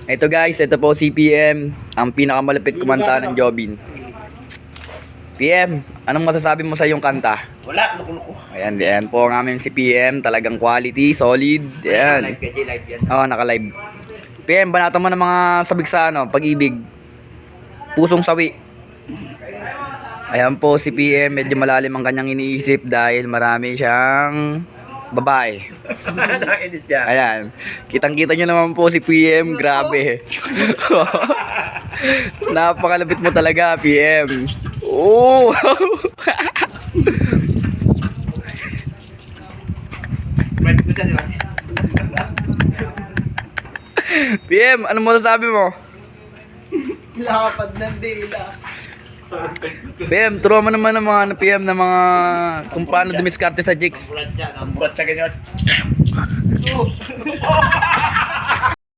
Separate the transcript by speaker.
Speaker 1: Ito guys, ito po si PM, ang pinakamalapit kumanta ng Jobin. PM, anong masasabi mo sa iyong kanta?
Speaker 2: Wala, loko-loko.
Speaker 1: Ayan, ayan po ang aming si PM, talagang quality, solid. Ayan.
Speaker 2: Live ka, live yan.
Speaker 1: Oo, naka-live. PM, banata mo ng mga sabik sa ano, pag-ibig. Pusong sawi. Ayan po si PM, medyo malalim ang kanyang iniisip dahil marami siyang babae.
Speaker 2: Nakainis siya.
Speaker 1: Ayan. Kitang-kita nyo naman po si PM, grabe. Napakalapit mo talaga, PM. Oh!
Speaker 2: Private ko siya, di ba?
Speaker 1: PM, ano mo sabi mo?
Speaker 2: Lapad ng dila.
Speaker 1: PM, turo mo naman ng mga ano, PM na mga kung paano dumiskarte sa chicks.
Speaker 2: Burat siya, ganyan.